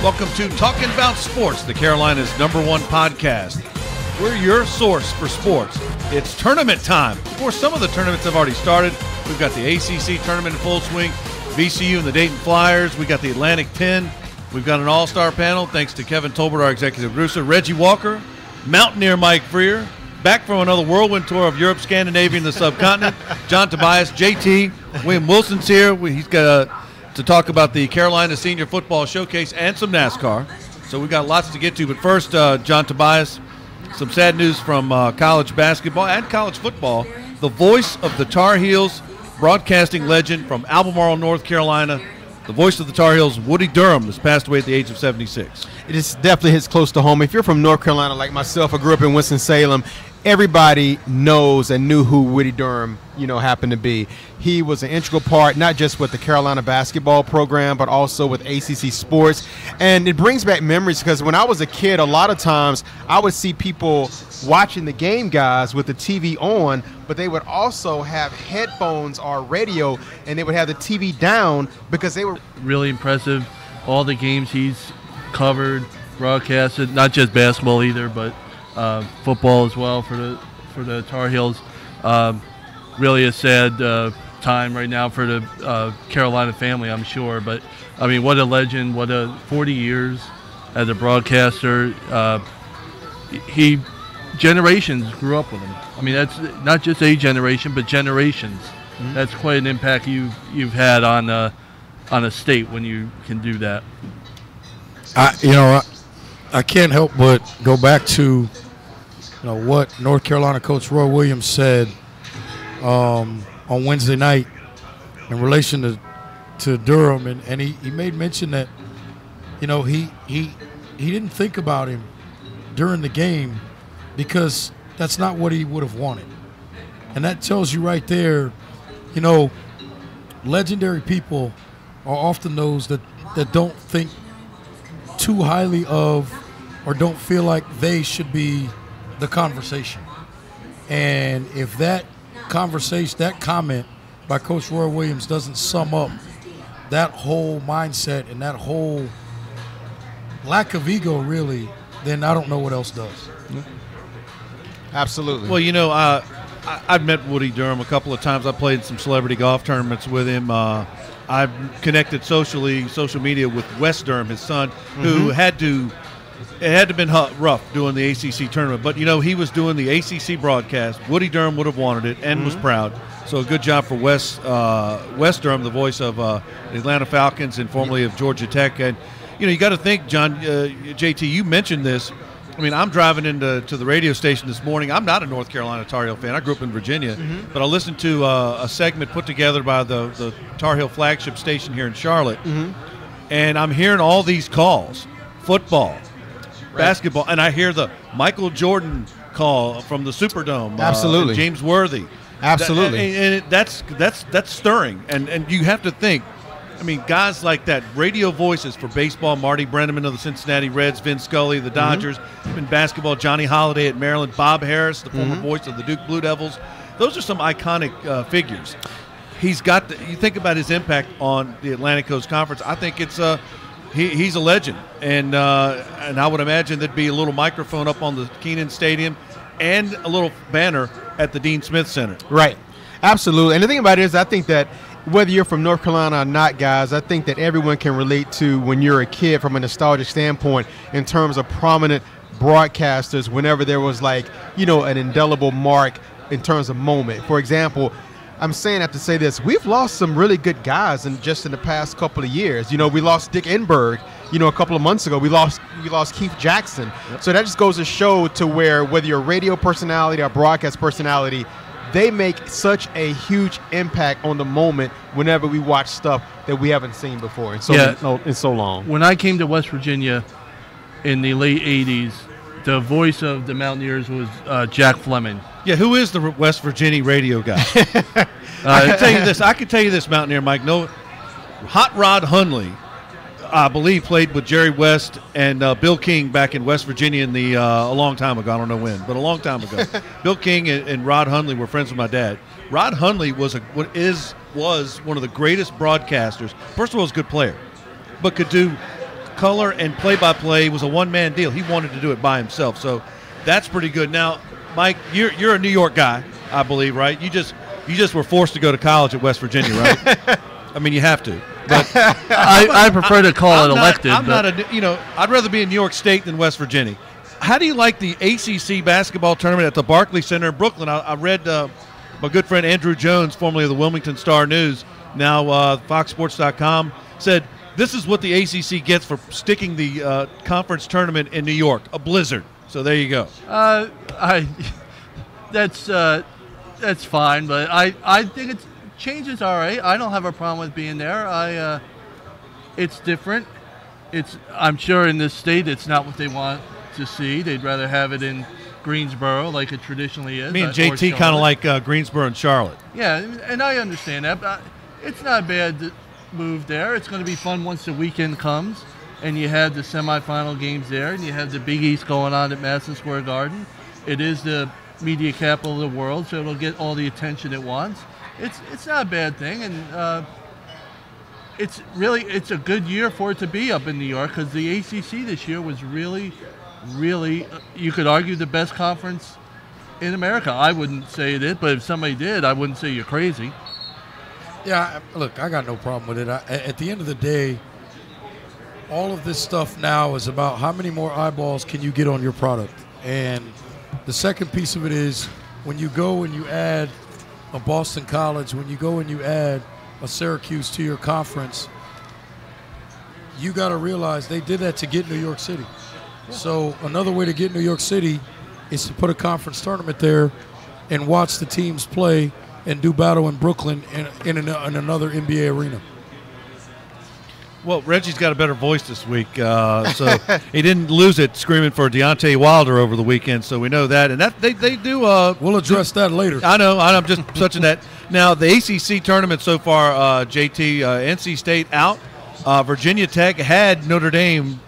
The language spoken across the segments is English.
Welcome to Talkin' About Sports, the Carolina's #1 podcast. We're your source for sports. It's tournament time. Of course, some of the tournaments have already started. We've got the ACC Tournament in full swing, VCU and the Dayton Flyers. We got the Atlantic 10. We've got an all-star panel, thanks to Kevin Tolbert, our executive producer, Reggie Walker, Mountaineer Mike Freer, back from another whirlwind tour of Europe, Scandinavia, and the subcontinent, John Tobias, JT, William Wilson's here. He's got to talk about the Carolina Senior Football Showcase and some NASCAR. So we've got lots to get to. But first, John Tobias, some sad news from college basketball and college football. The voice of the Tar Heels, broadcasting legend from Albemarle, North Carolina, the voice of the Tar Heels, Woody Durham, has passed away at the age of 76. It is definitely hits close to home. If you're from North Carolina like myself, I grew up in Winston-Salem, everybody knows and knew who Woody Durham, happened to be. He was an integral part, not just with the Carolina basketball program, but also with ACC sports. And it brings back memories because when I was a kid, a lot of times I would see people watching the game, guys, with the TV on, but they would also have headphones or radio, and they would have the TV down because they were really impressive. All the games he's covered, broadcasted, not just basketball either, but football as well for the Tar Heels. Really a sad time right now for the Carolina family, I'm sure. But I mean, what a legend! What a 40 years as a broadcaster. Generations grew up with him. I mean, that's not just a generation, but generations. Mm-hmm. That's quite an impact you've had on a state when you can do that. I can't help but go back to what North Carolina coach Roy Williams said on Wednesday night in relation to Durham, and he made mention that he didn't think about him during the game because that's not what he would have wanted. And that tells you right there, legendary people are often those that don't think too highly of or don't feel like they should be the conversation. And if that conversation, that comment by Coach Roy Williams doesn't sum up that whole mindset and that whole lack of ego, really, then I don't know what else does. Absolutely. Well, I've met Woody Durham a couple of times. I played some celebrity golf tournaments with him. I've connected social media with Wes Durham, his son, who had to been rough doing the ACC tournament. But, he was doing the ACC broadcast. Woody Durham would have wanted it and was proud. So a good job for Wes Durham, the voice of the Atlanta Falcons and formerly of Georgia Tech. And, you got to think, John, JT, you mentioned this. I mean, I'm driving into the radio station this morning. I'm not a North Carolina Tar Heel fan. I grew up in Virginia. But I listened to a segment put together by the Tar Heel flagship station here in Charlotte. And I'm hearing all these calls, football, basketball, and I hear the Michael Jordan call from the Superdome. Absolutely. James Worthy. Absolutely. And that's stirring. And you have to think, I mean, guys like that, radio voices for baseball, Marty Brennaman of the Cincinnati Reds, Vin Scully, the Dodgers, in basketball, Johnny Holiday at Maryland, Bob Harris, the former voice of the Duke Blue Devils. Those are some iconic figures. He's got you think about his impact on the Atlantic Coast Conference. I think it's he's a legend, and I would imagine there'd be a little microphone up on the Kenan Stadium and a little banner at the Dean Smith Center. Right. Absolutely. And the thing about it is, I think that whether you're from North Carolina or not, guys, I think that everyone can relate to when you're a kid from a nostalgic standpoint in terms of prominent broadcasters whenever there was an indelible mark in terms of moment. For example, I'm saying I have to say this. We've lost some really good guys in the past couple of years. We lost Dick Enberg, a couple of months ago. We lost Keith Jackson. Yep. So that just goes to show to where whether you're a radio personality or broadcast personality, they make such a huge impact on the moment whenever we watch stuff that we haven't seen before in so long. When I came to West Virginia in the late 80s, the voice of the Mountaineers was Jack Fleming. Yeah, who is the West Virginia radio guy? I can tell you this, Mountaineer Mike. No, Hot Rod Hundley, I believe, played with Jerry West and Bill King back in West Virginia a long time ago. I don't know when, but a long time ago. Bill King and Rod Hundley were friends with my dad. Rod Hundley was one of the greatest broadcasters. First of all, he was a good player, but could do color and play-by-play was a one-man deal. He wanted to do it by himself, so that's pretty good. Now, Mike, you're a New York guy, I believe, right? You just were forced to go to college at West Virginia, right? I mean, you have to. But I prefer to call it elected. I'd rather be in New York State than West Virginia. How do you like the ACC basketball tournament at the Barclays Center in Brooklyn? I read my good friend Andrew Jones, formerly of the Wilmington Star News, now FoxSports.com, said this is what the ACC gets for sticking the conference tournament in New York, a blizzard. So there you go. That's fine, but I think change is all right. I don't have a problem with being there. It's different. I'm sure in this state it's not what they want to see. They'd rather have it in Greensboro like it traditionally is. Me and JT kind of like Greensboro and Charlotte. Yeah, and I understand that. But it's not a bad move there. It's going to be fun once the weekend comes and you have the semifinal games there and you have the Big East going on at Madison Square Garden. It is the media capital of the world, so it'll get all the attention it wants. It's not a bad thing, and it's a good year for it to be up in New York because the ACC this year was really, you could argue the best conference in America. I wouldn't say it is, but if somebody did, I wouldn't say you're crazy. Yeah, look, I got no problem with it. At the end of the day, all of this stuff now is about how many more eyeballs can you get on your product. And the second piece of it is when you go and you add a Boston College, when you go and you add a Syracuse to your conference, you got to realize they did that to get New York City. So another way to get New York City is to put a conference tournament there and watch the teams play and do battle in Brooklyn in another NBA arena. Well, Reggie's got a better voice this week, so he didn't lose it screaming for Deontay Wilder over the weekend, so we know that. And that they do. We'll address that later. I know. I'm just touching that. Now, the ACC tournament so far, JT, NC State out. Virginia Tech had Notre Dame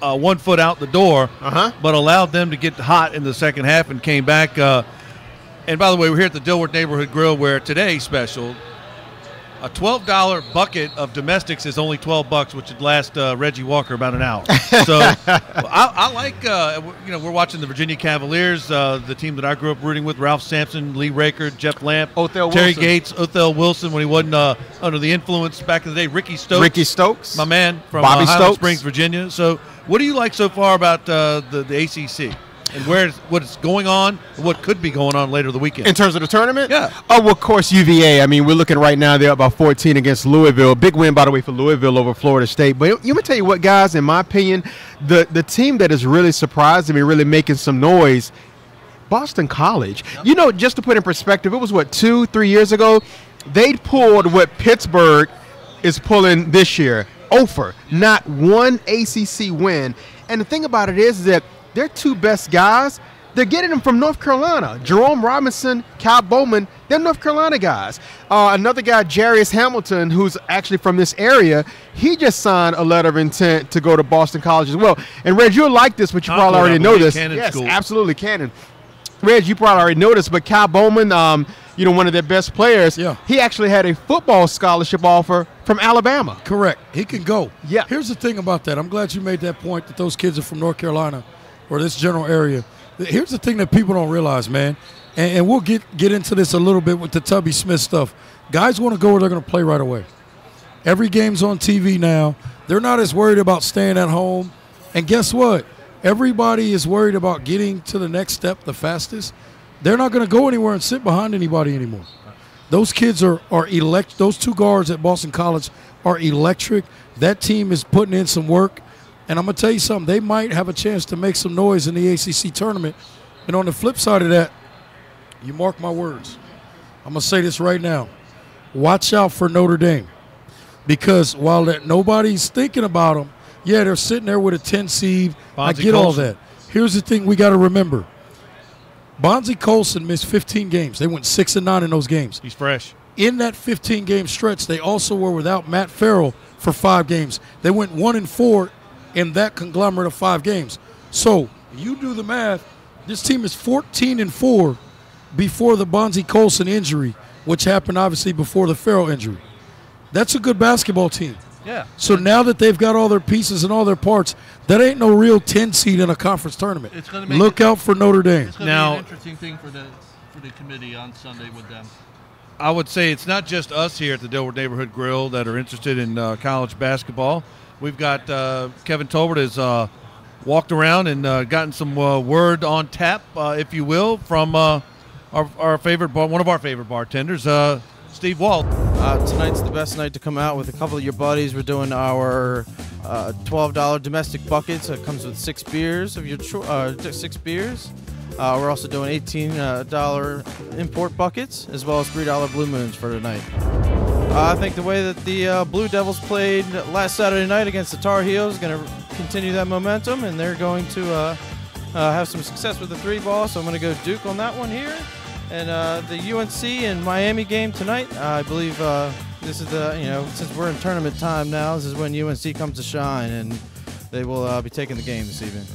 1 foot out the door, but allowed them to get hot in the second half and came back. And by the way, we're here at the Dilworth Neighborhood Grill where today's special, a $12 bucket of domestics is only $12, which would last Reggie Walker about an hour. So I like, we're watching the Virginia Cavaliers, the team that I grew up rooting with, Ralph Sampson, Lee Raker, Jeff Lamp, Terry Gates, Othell Wilson when he wasn't under the influence back in the day, Ricky Stokes, my man from Highland Springs, Virginia. So what do you like so far about the ACC? And what's going on, and what could be going on later the weekend? In terms of the tournament? Yeah. Oh, well, of course, UVA. I mean, we're looking right now, they're up by 14 against Louisville. Big win, by the way, for Louisville over Florida State. But you me tell you what, guys, in my opinion, the team that is really surprising me, really making some noise, Boston College. Yep. You know, just to put in perspective, it was, 2-3 years ago, they pulled what Pittsburgh is pulling this year. Not one ACC win. And the thing about it is that their two best guys, they're getting them from North Carolina. Jerome Robinson, Cal Bowman, they're North Carolina guys. Another guy, Jarius Hamilton, who's actually from this area, he just signed a letter of intent to go to Boston College as well. And, Reg, you'll like this, but you probably already know this. Yes, school. Absolutely, Cannon. Reg, you probably already know this, but Cal Bowman, one of their best players, he actually had a football scholarship offer from Alabama. Correct. He can go. Yeah. Here's the thing about that. I'm glad you made that point that those kids are from North Carolina or this general area. Here's the thing that people don't realize, man, and we'll get into this a little bit with the Tubby Smith stuff. Guys want to go where they're going to play right away. Every game's on TV now. They're not as worried about staying at home. And guess what? Everybody is worried about getting to the next step the fastest. They're not going to go anywhere and sit behind anybody anymore. Those kids are electric. Those two guards at Boston College are electric. That team is putting in some work. And I'm going to tell you something. They might have a chance to make some noise in the ACC tournament. And on the flip side of that, you mark my words. I'm going to say this right now. Watch out for Notre Dame. Because while nobody's thinking about them, they're sitting there with a 10 seed. I get all that. Here's the thing we got to remember. Bonzie Colson missed 15 games. They went 6-9 in those games. He's fresh. In that 15-game stretch, they also were without Matt Farrell for 5 games. They went 1-4 in that conglomerate of 5 games. So you do the math. This team is 14-4 before the Bonzie Colson injury, which happened obviously before the Farrell injury. That's a good basketball team. Yeah. So now that they've got all their pieces and all their parts, that ain't no real 10 seed in a conference tournament. It's gonna make Look out for Notre Dame. It's going to be an interesting thing for the committee on Sunday with them. I would say it's not just us here at the Dilworth Neighborhood Grill that are interested in college basketball. We've got Kevin Tolbert has walked around and gotten some word on tap, if you will, from our favorite one of our favorite bartenders, Steve Walt. Tonight's the best night to come out with a couple of your buddies. We're doing our $12 domestic buckets. It comes with 6 beers of your 6 beers. We're also doing $18 import buckets, as well as $3 Blue Moons for tonight. I think the way that the Blue Devils played last Saturday night against the Tar Heels is going to continue that momentum, and they're going to have some success with the 3-ball. So I'm going to go Duke on that one here. And the UNC and Miami game tonight, I believe this is the, since we're in tournament time now, this is when UNC comes to shine, and they will be taking the game this evening.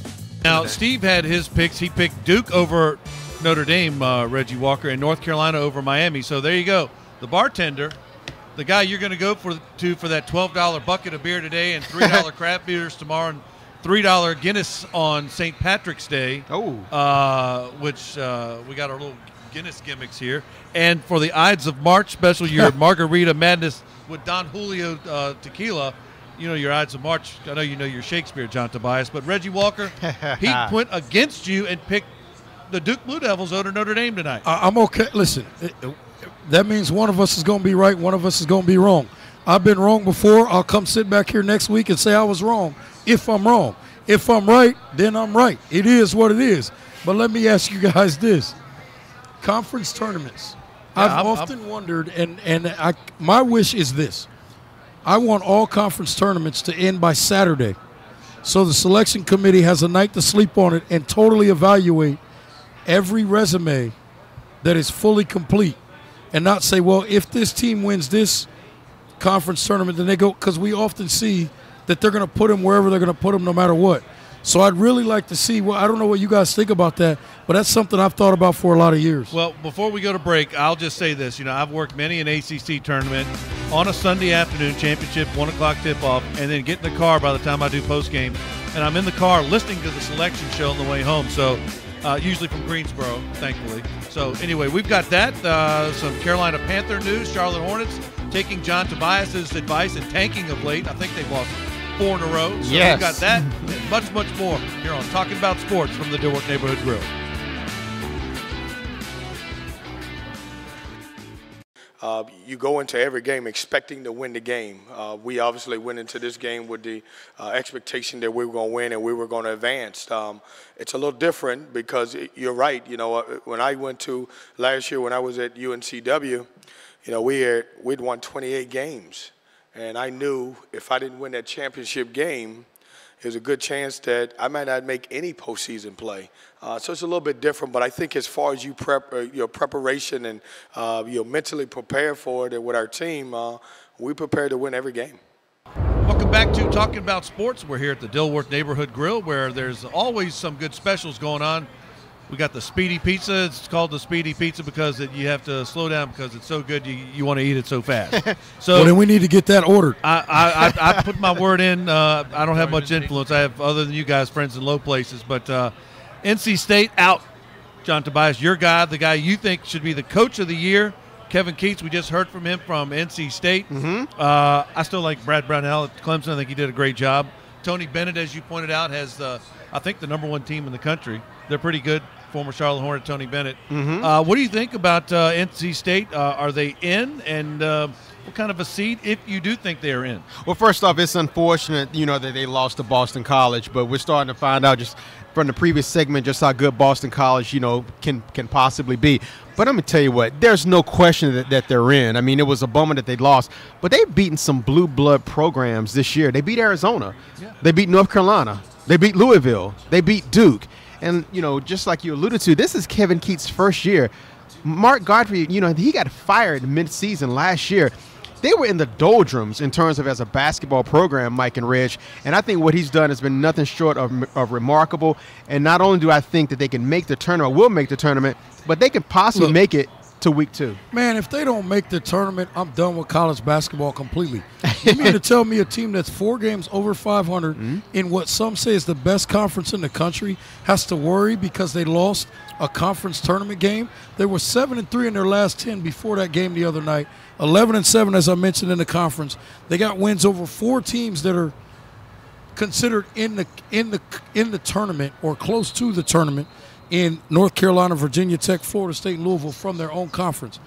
Now, Steve had his picks. He picked Duke over Notre Dame, Reggie Walker, and North Carolina over Miami. So there you go. The bartender, the guy you're going to go for that $12 bucket of beer today and $3 craft beers tomorrow and $3 Guinness on St. Patrick's Day. Which we got our little Guinness gimmicks here. And for the Ides of March special, your Margarita Madness with Don Julio tequila. You know your Ides of March. I know you know your Shakespeare, John Tobias. But Reggie Walker, he went against you and picked the Duke Blue Devils over Notre Dame tonight. I'm okay. Listen, that means one of us is going to be right, one of us is going to be wrong. I've been wrong before. I'll come sit back here next week and say I was wrong if I'm wrong. If I'm right, then I'm right. It is what it is. But let me ask you guys this. Conference tournaments. I've often wondered, and my wish is this. I want all conference tournaments to end by Saturday so the selection committee has a night to sleep on it and totally evaluate every resume that is fully complete and not say, well, if this team wins this conference tournament, then they go, because we often see that they're going to put them wherever they're going to put them no matter what. So I'd really like to see, well, I don't know what you guys think about that, but that's something I've thought about for a lot of years. Well, before we go to break, I'll just say this. I've worked many an ACC tournament on a Sunday afternoon, championship, 1 o'clock tip-off, and then get in the car by the time I do postgame. And I'm in the car listening to the selection show on the way home, so usually from Greensboro, thankfully. So anyway, we've got that. Some Carolina Panther news, Charlotte Hornets taking John Tobias's advice and tanking of late. I think they've lost 4 in a row. So yes. We've got that and much, much more here on Talking About Sports from the Dilworth Neighborhood Grill. You go into every game expecting to win the game. We obviously went into this game with the expectation that we were going to win and we were going to advance. It's a little different because you're right. When I went to last year when I was at UNCW, we'd won 28 games. And I knew if I didn't win that championship game, there's a good chance that I might not make any postseason play. So it's a little bit different, but I think as far as your preparation and you're mentally prepared for it with our team, we prepare to win every game. Welcome back to Talking About Sports. We're here at the Dilworth Neighborhood Grill where there's always some good specials going on. We got the Speedy Pizza. It's called the Speedy Pizza because you have to slow down because it's so good you want to eat it so fast. So well, then we need to get that ordered. I put my word in. I don't have much influence. I have, other than you guys, friends in low places. But NC State out. John Tobias, your guy, the guy you think should be the coach of the year. Kevin Keats, we just heard from him from NC State. I still like Brad Brownell at Clemson. I think he did a great job. Tony Bennett, as you pointed out, has I think the #1 team in the country. They're pretty good. Former Charlotte Hornet Tony Bennett. What do you think about NC State? Are they in? And what kind of a seed if you do think they are in? Well, first off, it's unfortunate, that they lost to Boston College, but we're starting to find out just from the previous segment just how good Boston College, can possibly be. But I'm going to tell you what, there's no question that they're in. I mean, it was a bummer that they lost, but they've beaten some blue blood programs this year. They beat Arizona. Yeah. They beat North Carolina. They beat Louisville. They beat Duke. And, just like you alluded to, this is Kevin Keats' first year. Mark Godfrey, he got fired mid-season last year. They were in the doldrums in terms of as a basketball program, Mike and Reg. And I think what he's done has been nothing short of remarkable. And not only do I think that they can make the tournament, will make the tournament, but they can possibly make it to week 2. Man, if they don't make the tournament, I'm done with college basketball completely. You mean to tell me a team that's 4 games over 500 in what some say is the best conference in the country has to worry because they lost a conference tournament game? They were 7-3 in their last 10 before that game the other night. 11-7, as I mentioned, in the conference. They got wins over 4 teams that are considered in the tournament or close to the tournament in North Carolina, Virginia Tech, Florida State, and Louisville from their own conference.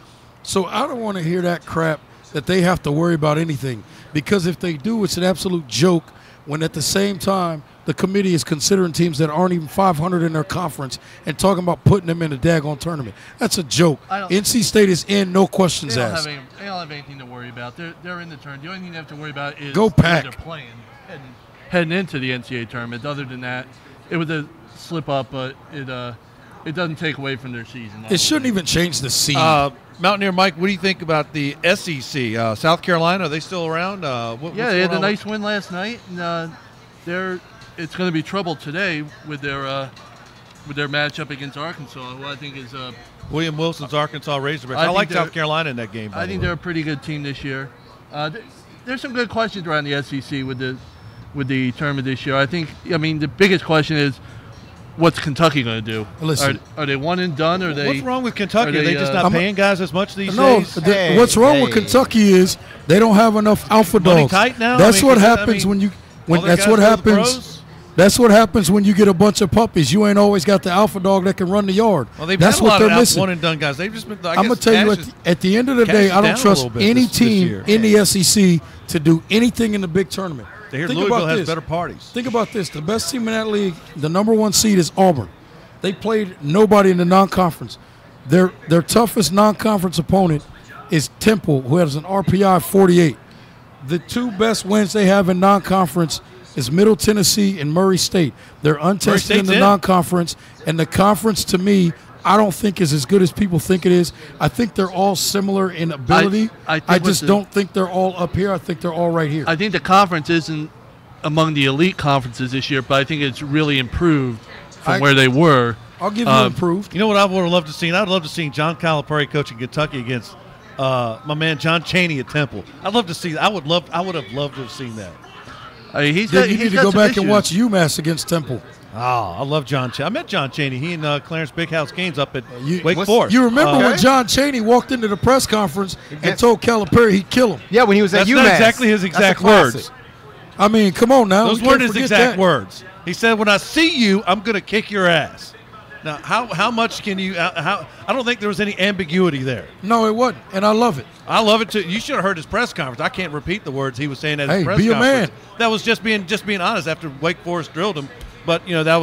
So I don't want to hear that crap that they have to worry about anything, because if they do, it's an absolute joke when at the same time the committee is considering teams that aren't even 500 in their conference and talking about putting them in a daggone tournament. That's a joke. NC State is in, no questions asked. They don't have anything to worry about. They're in the tournament. The only thing they have to worry about is Go Pack. they're playing heading into the NCAA tournament. Other than that, it was a slip up, but it doesn't take away from their season. It shouldn't even change the seed. Mountaineer Mike, what do you think about the SEC? South Carolina, are they still around? Yeah, they had a nice win last night, and it's going to be trouble today with their matchup against Arkansas, who I think is William Wilson's Arkansas Razorbacks. I like South Carolina in that game. I think they're a pretty good team this year. There's some good questions around the SEC with the tournament this year. The biggest question is, what's Kentucky going to do? Listen, are they one and done? Or what's wrong with Kentucky? Are they just not paying guys as much these days? What's wrong with Kentucky is they don't have enough alpha dogs. Tight now? That's what happens That's what happens when you get a bunch of puppies. You ain't always got the alpha dog that can run the yard. Well, they've That's had a lot what they're of missing. one and done guys. They've just been. I'm gonna tell you, at the end of the day, I don't trust any team in the SEC to do anything in the big tournament. Louisville has better parties. Think about this: the best team in that league, the #1 seed, is Auburn. They played nobody in the non-conference. Their toughest non-conference opponent is Temple, who has an RPI 48. The 2 best wins they have in non-conference is Middle Tennessee and Murray State. They're untested in the non-conference, and the conference, to me, I don't think is as good as people think it is. I think they're all similar in ability. I just don't think they're all up here. I think they're all right here. I think the conference isn't among the elite conferences this year, but I think it's really improved from where they were. I'll give you improved. You know what I would have loved to see? I'd love to see John Calipari coaching Kentucky against my man John Chaney at Temple. I'd love to see. I would have loved to have seen that. You need to go back and watch UMass against Temple. Oh, I love John Chaney. I met John Chaney. He and Clarence Big House Gaines up at Wake Forest. You remember when John Chaney walked into the press conference and told Calipari he'd kill him? Yeah, when he was at UMass. That's not exactly his exact words. I mean, come on now. Those weren't his exact words. He said, "When I see you, I'm going to kick your ass." Now, how much can you? I don't think there was any ambiguity there. No, it wasn't, and I love it. I love it too. You should have heard his press conference. I can't repeat the words he was saying at his press conference. Hey, be a man. That was just being honest after Wake Forest drilled him. But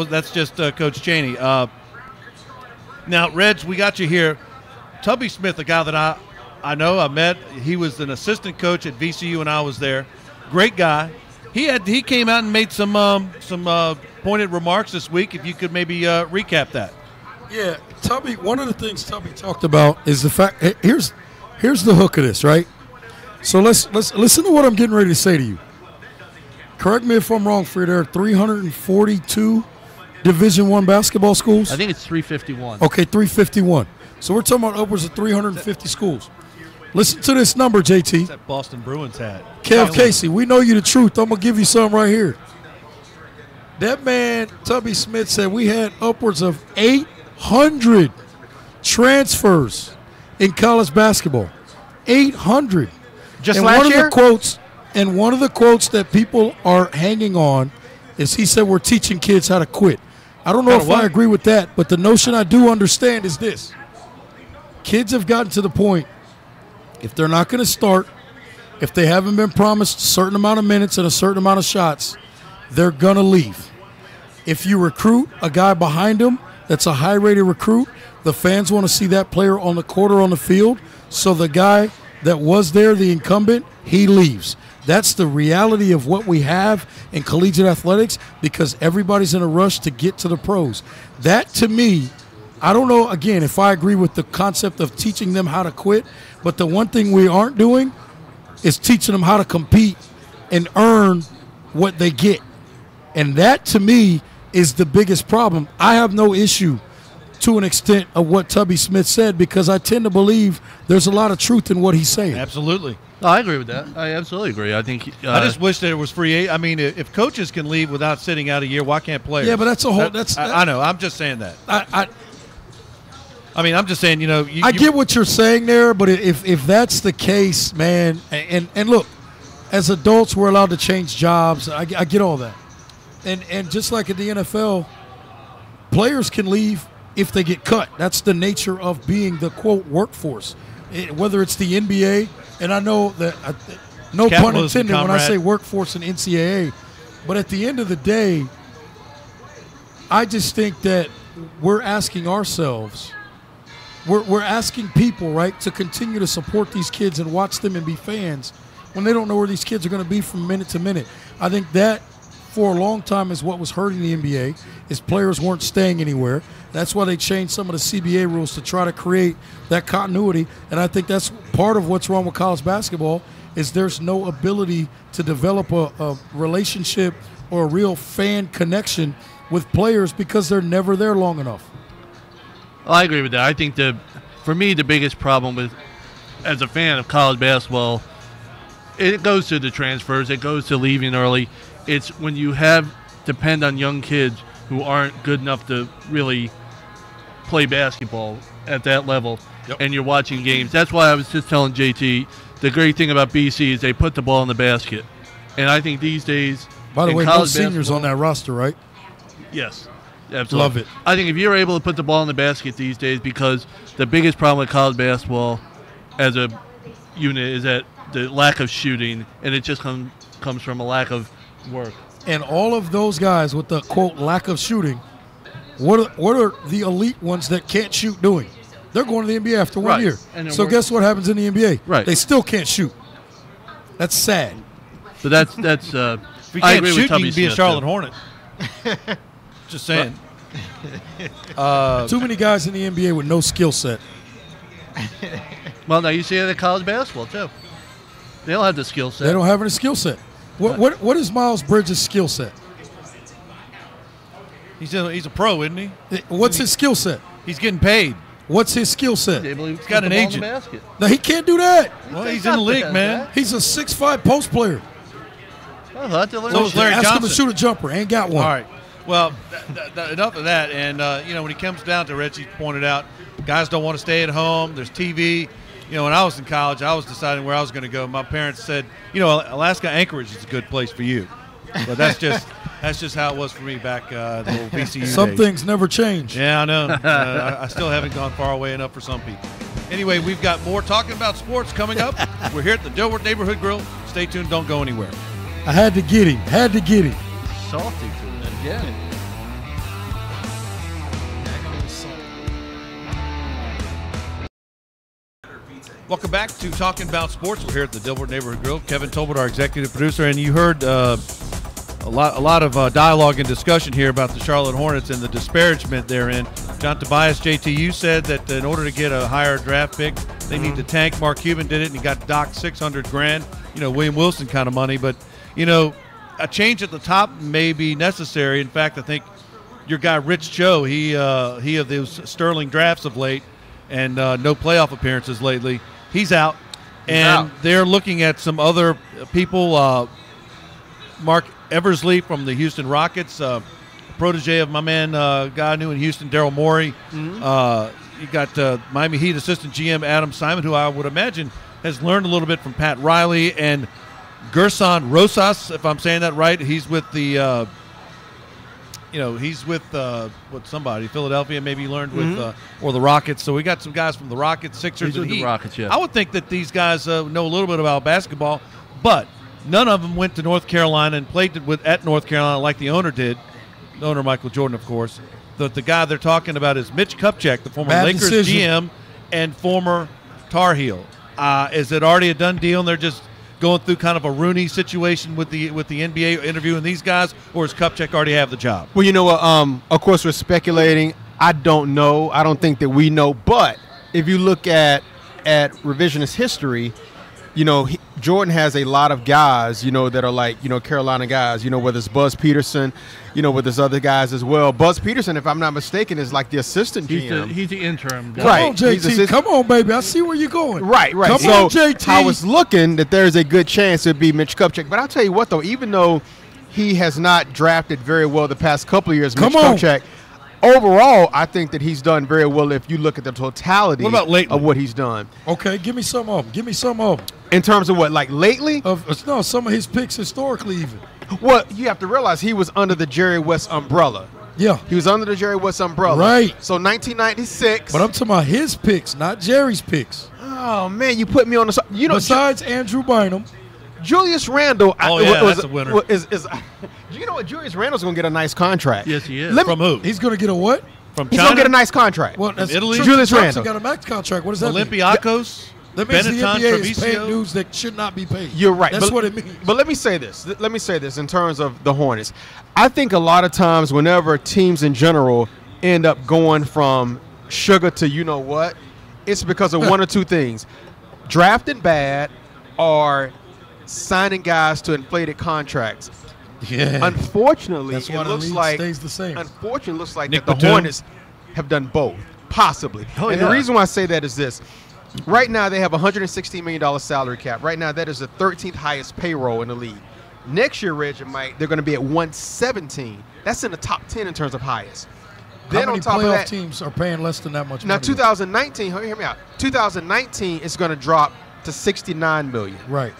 that's just Coach Chaney. Now, Reg, we got you here. Tubby Smith, a guy that I know, I met. He was an assistant coach at VCU when I was there. Great guy. He came out and made some pointed remarks this week. If you could maybe recap that. Yeah, Tubby. One of the things Tubby talked about is the fact. Here's the hook of this, right? So let's listen to what I'm getting ready to say to you. Correct me if I'm wrong, Fred. There are 342 Division I basketball schools. I think it's 351. Okay, 351. So we're talking about upwards of 350 schools. Listen to this number, JT. It's that Boston Bruins hat. Kev Casey, we know you the truth. I'm going to give you something right here. That man, Tubby Smith, said we had upwards of 800 transfers in college basketball. 800. Just last year? And one of the quotes that people are hanging on is he said we're teaching kids how to quit. I don't know if I agree with that, but the notion I do understand is this. Kids have gotten to the point, if they're not going to start, if they haven't been promised a certain amount of minutes and a certain amount of shots, they're going to leave. If you recruit a guy behind them that's a high-rated recruit, the fans want to see that player on the court or on the field, so the guy that was there, the incumbent, he leaves. That's the reality of what we have in collegiate athletics because everybody's in a rush to get to the pros. That, to me, I don't know, again, if I agree with the concept of teaching them how to quit, but the one thing we aren't doing is teaching them how to compete and earn what they get. And that, to me, is the biggest problem. I have no issue to an extent of what Tubby Smith said, because I tend to believe there's a lot of truth in what he's saying. Absolutely. No, I agree with that. I absolutely agree. I think I just wish that it was free. I mean, if coaches can leave without sitting out a year, why can't players? Yeah, but that's a whole. I know. I'm just saying that. I mean, I'm just saying. You know, I get what you're saying there, but if that's the case, man, and look, as adults, we're allowed to change jobs. I get all that, and just like in the NFL, players can leave if they get cut. That's the nature of being the quote workforce. Whether it's the NBA, and I know that no pun intended when I say workforce in NCAA, but at the end of the day, I just think that we're asking ourselves, we're asking people, right, to continue to support these kids and watch them and be fans when they don't know where these kids are going to be from minute to minute. I think that for a long time is what was hurting the NBA, is players weren't staying anywhere. That's why they changed some of the CBA rules to try to create that continuity. And I think that's part of what's wrong with college basketball, is there's no ability to develop a relationship or a real fan connection with players because they're never there long enough. I agree with that. I think for me, the biggest problem with, as a fan of college basketball, it goes to the transfers. It goes to leaving early. It's when you depend on young kids who aren't good enough to really play basketball at that level, and you're watching games. That's why I was just telling JT, the great thing about BC is they put the ball in the basket. And I think these days, by the way, no seniors on that roster, right? Yes. Absolutely. Love it. I think if you're able to put the ball in the basket these days, because the biggest problem with college basketball as a unit is that the lack of shooting, and it just comes from a lack of work. And all of those guys with the, quote, lack of shooting, what are the elite ones that can't shoot doing? They're going to the NBA after 1 year. So guess what happens in the NBA? Right. They still can't shoot. That's sad. But that's if you can't shoot, you can be a Charlotte Hornet. Just saying. Too many guys in the NBA with no skill set. Well, now you see it in college basketball, too. They don't have the skill set. They don't have any skill set. What is Miles Bridges' skill set? He's a pro, isn't he? What's his skill set? He's getting paid. What's his skill set? He's got an agent. No, he can't do that. Well, he's in the league, man. He's a 6'5" post player. So is Larry Ask Johnson. him to shoot a jumper. Ain't got one. All right. Well, enough of that. And, when it comes down to, Reggie pointed out, guys don't want to stay at home. There's TV. When I was in college, I was deciding where I was going to go. My parents said, Alaska Anchorage is a good place for you. But that's just how it was for me back the old VCU Some days. things never change. Yeah, I know. I still haven't gone far away enough for some people. Anyway, we've got more talking about sports coming up. We're here at the Dilworth Neighborhood Grill. Stay tuned. Don't go anywhere. I had to get him. Salty to it. Yeah. Welcome back to Talking About Sports. We're here at the Dilworth Neighborhood Grill. Kevin Tolbert, our executive producer, and you heard a lot of dialogue and discussion here about the Charlotte Hornets and the disparagement therein. John Tobias, JT, you said that in order to get a higher draft pick, they need to tank. Mark Cuban did it, and he got docked $600,000. William Wilson kind of money, but a change at the top may be necessary. In fact, I think your guy Rich Cho, he of those sterling drafts of late and no playoff appearances lately. He's out, they're looking at some other people. Mark Eversley from the Houston Rockets, protege of my man, guy I knew in Houston, Daryl Morey. You got Miami Heat assistant GM Adam Simon, who I would imagine has learned a little bit from Pat Riley, and Gerson Rosas, if I'm saying that right. He's with the somebody, Philadelphia, maybe he learned with, or the Rockets. So we got some guys from the Rockets, Sixers, and Heat. The Rockets, yeah. I would think that these guys know a little bit about basketball, but none of them went to North Carolina and played at North Carolina like the owner did. The owner, Michael Jordan, of course. The guy they're talking about is Mitch Kupchak, the former Lakers GM and former Tar Heel. Is it already a done deal and they're just going through kind of a Rooney situation with the NBA interviewing these guys, or does Kupchak already have the job? Well, you know what? Of course, we're speculating. I don't know. I don't think that we know. But if you look at revisionist history, Jordan has a lot of guys, that are like, Carolina guys, whether it's Buzz Peterson, whether there's other guys as well. Buzz Peterson, if I'm not mistaken, is like the assistant GM. He's the interim guy. Right. Come on, JT. Come on, baby. I see where you're going. Right. Come So on, JT. I was looking that there's a good chance it'd be Mitch Kupchak. But I'll tell you what, though, even though he has not drafted very well the past couple of years, Mitch Kupchak, overall, I think that he's done very well if you look at the totality of what he's done. Okay, give me some of them. In terms of what, like lately? No, some of his picks historically even. Well, you have to realize he was under the Jerry West umbrella. Yeah. He was under the Jerry West umbrella. Right. So 1996. But I'm talking about his picks, not Jerry's picks. Oh, man, you put me on the – Besides Andrew Bynum. Julius Randle. That's a winner. You know what? Julius Randle's going to get a nice contract. Yes, he is. From who? He's going to get a what? From He's China? going to get a nice contract. Well, that's Italy? Julius Thompson Randle got a max contract. What does that mean? Olympiacos? That means the Benetton, NBA is paying Treviso? dudes that should not be paid. You're right. That's what it means. But let me say this. In terms of the Hornets. I think a lot of times whenever teams in general end up going from sugar to you-know-what, it's because of one or two things. Drafting bad or signing guys to inflated contracts. Yeah. Unfortunately, That's it why the looks league like stays the same. Unfortunately, it looks like Nick that the Batum. Hornets have done both, possibly. And the reason why I say that is this. Right now, they have a $116 million salary cap. Right now, that is the 13th highest payroll in the league. Next year, Reg and Mike, they're going to be at 117. That's in the top 10 in terms of highest. Then How many on top playoff of that, teams are paying less than that much now money? 2019, hear me out. 2019 is going to drop to $69 million. Right.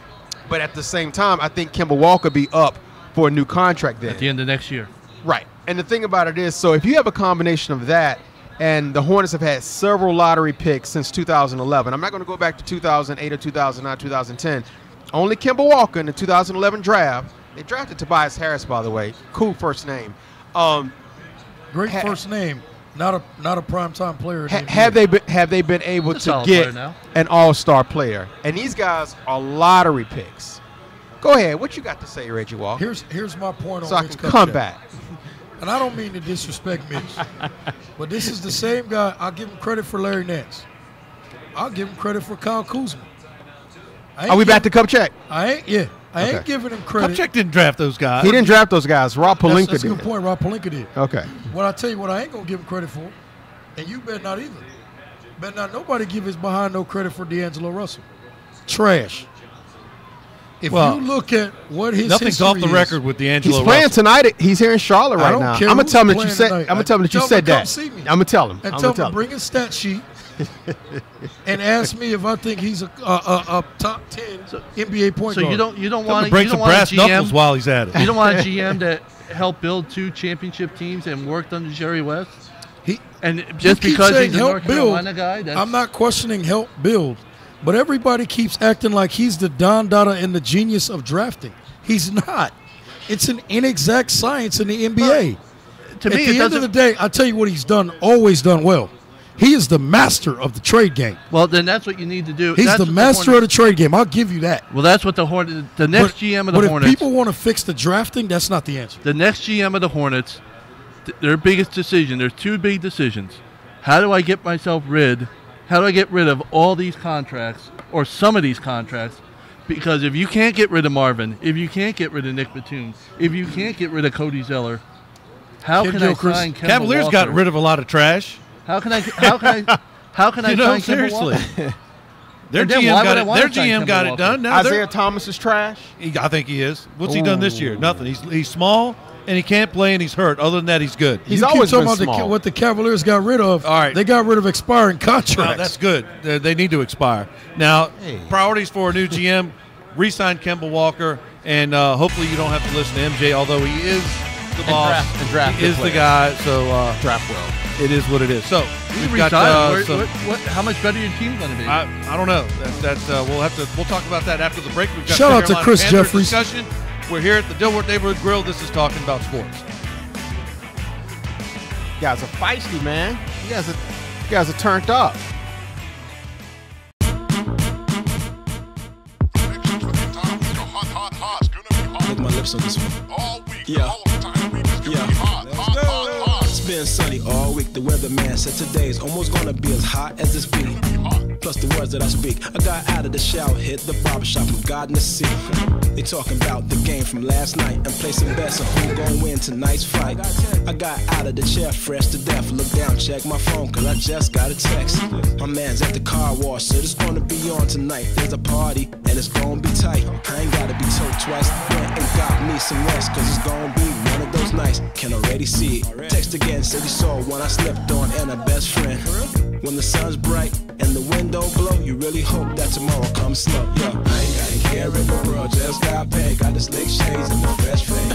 But at the same time, I think Kemba Walker be up for a new contract then. At the end of next year. Right. And the thing about it is, so if you have a combination of that, and the Hornets have had several lottery picks since 2011. I'm not going to go back to 2008 or 2009, 2010. Only Kemba Walker in the 2011 draft. They drafted Tobias Harris, by the way. Cool first name. Great first name. Not a primetime player. Have they been able to get an all-star player? And these guys are lottery picks. Go ahead. What you got to say, Reggie Walker? Here's my point on so I Mitch can come Kupchak. back. And I don't mean to disrespect Mitch, but this is the same guy. I'll give him credit for Larry Nance. I'll give him credit for Kyle Kuzma. Are we back to Kupchak? I ain't giving him credit. Kupchak didn't draft those guys. He didn't draft those guys. Rob Pelinka That's a did. good point. Rob Pelinka did. Okay. What I tell you, what I ain't gonna give him credit for, and you better not either. Better not nobody give his behind no credit for D'Angelo Russell. Trash. If you look at what his nothing's off the record with D'Angelo He's playing Russell. tonight. He's here in Charlotte right now. I'm gonna tell him that you said. I'm gonna tell him that you said that. I'm gonna tell him. And tell him to bring his stat sheet and ask me if I think he's a top 10 NBA point guard. So you don't want to break some brass knuckles while he's at it. You don't want a GM that helped build 2 championship teams and worked under Jerry West. Just because he's a North Carolina guy. I'm not questioning help build, but everybody keeps acting like he's the Don Dada and the genius of drafting. He's not. It's an inexact science in the NBA. To me, at the end of the day, I tell you what he's done. Always done well. He is the master of the trade game. Well, then that's what you need to do. He's the master of the trade game. I'll give you that. Well, that's what the Hornets. The next GM of the Hornets. But if people want to fix the drafting, that's not the answer. The next GM of the Hornets, their biggest decision. There's 2 big decisions. How do I get rid of all these contracts or some of these contracts? Because if you can't get rid of Marvin, if you can't get rid of Nick Batum, if you can't get rid of Cody Zeller, how can I sign Kemba Cavaliers Walker? got rid of a lot of trash. How can I sign Kemba seriously. Walker? Their GM got it done. Now Isaiah Thomas is trash. I think he is. What's he done this year? Nothing. He's small and he can't play and he's hurt. Other than that, he's good. He's always been talking small. about what the Cavaliers got rid of. All right. They got rid of expiring contracts. No, that's good. They need to expire. Now, priorities for a new GM, re-sign Kemba Walker, and hopefully you don't have to listen to MJ, although he is the boss. Draft he is the guy, so Draft well. it is what it is. So we've got how much better your team's going to be? I don't know. We'll talk about that after the break. We've got Shout out to Carolina Chris Panthers Jeffries. discussion. We're here at the Dilworth Neighborhood Grill. This is Talking About Sports. You guys are feisty, man. You guys are turned up. Lick my lips on this one. Yeah. It's been sunny all week. The weatherman said today's almost gonna be as hot as it's been. plus the words that I speak. I got out of the shower, hit the barbershop, and got in the seat. They talking about the game from last night and placing bets on who gon' win tonight's fight. I got out of the chair, fresh to death. Look down, check my phone, cause I just got a text. My man's at the car wash, so it's gonna be on tonight. There's a party, and it's gonna be tight. I ain't gotta be told twice. Went and got me some rest, cause it's gonna be one of those nights. Can already see it. Text again, said he saw one I slipped on and a best friend. When the sun's bright and the wind don't blow, you really hope that tomorrow comes slow. Yeah, I ain't got a care in the world, just got paid. Got the slick shades and the fresh fade.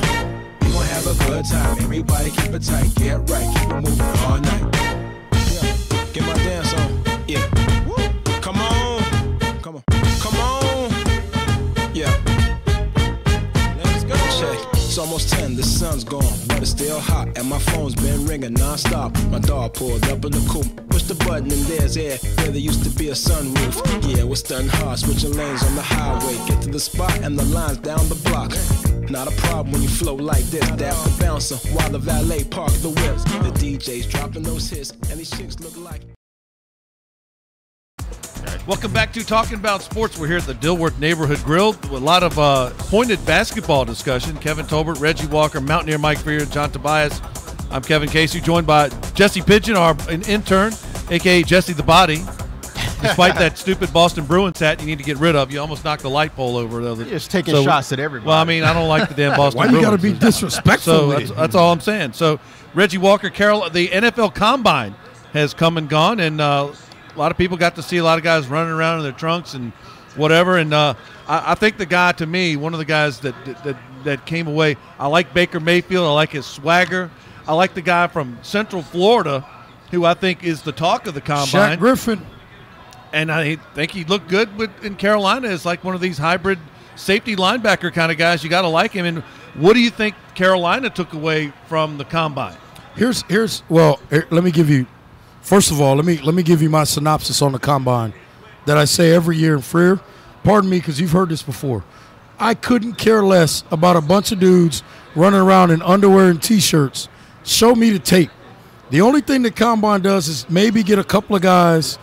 We gon' have a good time, everybody keep it tight. Get right, keep it moving all night. Yeah, get my dance on. Yeah, come on, come on, come on. Yeah, let's go. Check. It's almost 10, the sun's gone, but it's still hot, and my phone's been ringing non-stop. My dog pulled up in the coupe, push the button and there's air where there used to be a sunroof. Yeah, we're stunting hard, switching lanes on the highway. Get to the spot and the line's down the block. Not a problem when you flow like this. Dap the bouncer while the valet park the whips. The DJ's dropping those hits, and these chicks look like... Welcome back to Talking About Sports. We're here at the Dilworth Neighborhood Grill with a lot of pointed basketball discussion. Kevin Tolbert, Reggie Walker, Mountaineer Mike Freer, John Tobias. I'm Kevin Casey, joined by Jesse Pigeon, our intern, a.k.a. Jesse the Body. Despite that stupid Boston Bruins hat you need to get rid of, you almost knocked the light pole over. Though. You're just taking shots at everybody. Well, I mean, I don't like the damn Boston Why Bruins. you got to be disrespectful? So that's all I'm saying. So Reggie Walker, Carol, the NFL Combine has come and gone, and a lot of people got to see a lot of guys running around in their trunks and whatever. And I think the guy, to me, one of the guys that came away, I like Baker Mayfield. I like his swagger. I like the guy from Central Florida, who I think is the talk of the Combine. Shaq Griffin. And I think he looked good in Carolina as like one of these hybrid safety linebacker kind of guys. You got to like him. And what do you think Carolina took away from the Combine? Let me give you. First of all, let me give you my synopsis on the Combine that I say every year in Freer. Pardon me, because you've heard this before. I couldn't care less about a bunch of dudes running around in underwear and T-shirts. Show me the tape. The only thing the Combine does is maybe get a couple of guys,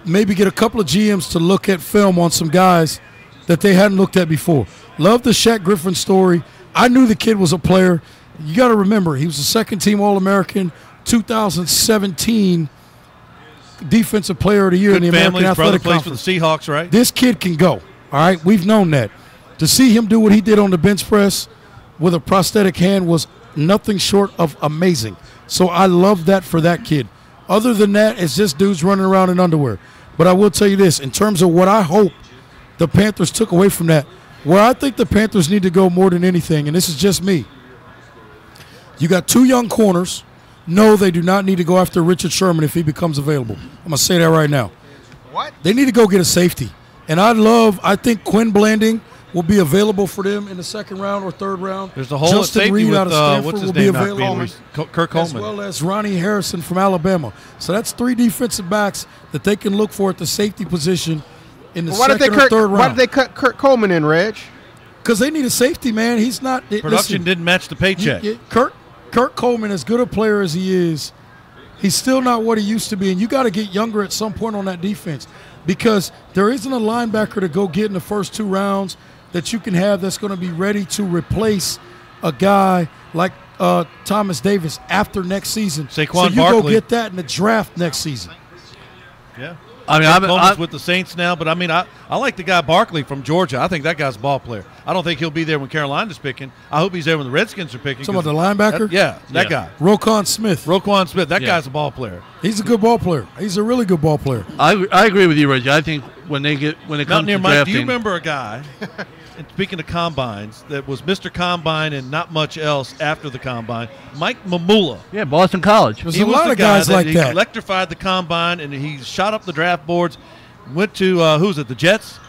maybe get a couple of GMs to look at film on some guys that they hadn't looked at before. Love the Shaq Griffin story. I knew the kid was a player. You got to remember, he was a second-team All-American, 2017 Defensive Player of the Year in the American Athletic Conference. For the Seahawks, right? This kid can go, all right? We've known that. To see him do what he did on the bench press with a prosthetic hand was nothing short of amazing. So I love that for that kid. Other than that, it's just dudes running around in underwear. But I will tell you this, in terms of what I hope the Panthers took away from that, where I think the Panthers need to go more than anything, and this is just me, you got two young corners. No, they do not need to go after Richard Sherman if he becomes available. I'm going to say that right now. What? They need to go get a safety. And I think Quinn Blanding will be available for them in the second round or third round. There's the whole Justin safety Reed with, out of Stanford what's his will be name, available. Kirk Coleman. As well as Ronnie Harrison from Alabama. So that's three defensive backs that they can look for at the safety position in the second or third round. Why did they cut Kirk Coleman in, Reg? Because they need a safety, man. He's not – Production didn't match the paycheck. Kirk Coleman, as good a player as he is, he's still not what he used to be, and you got to get younger at some point on that defense because there isn't a linebacker to go get in the first two rounds that you can have that's going to be ready to replace a guy like Thomas Davis after next season. Saquon Barkley. Barkley. Go get that in the draft next season. Yeah. I mean, I'm with the Saints now, but I mean, I like the guy Barkley from Georgia. I think that guy's a ball player. I don't think he'll be there when Carolina's picking. I hope he's there when the Redskins are picking. Some of the linebacker? That guy. Roquan Smith. That guy's a ball player. He's a good ball player. He's a really good ball player. I agree with you, Reggie. I think when it comes to Mike, drafting, do you remember a guy? And speaking of combines, that was Mr. Combine and not much else after the combine. Mike Mamula. Yeah, Boston College. There's a lot of guys like that. He electrified the combine and he shot up the draft boards. Went to the Jets,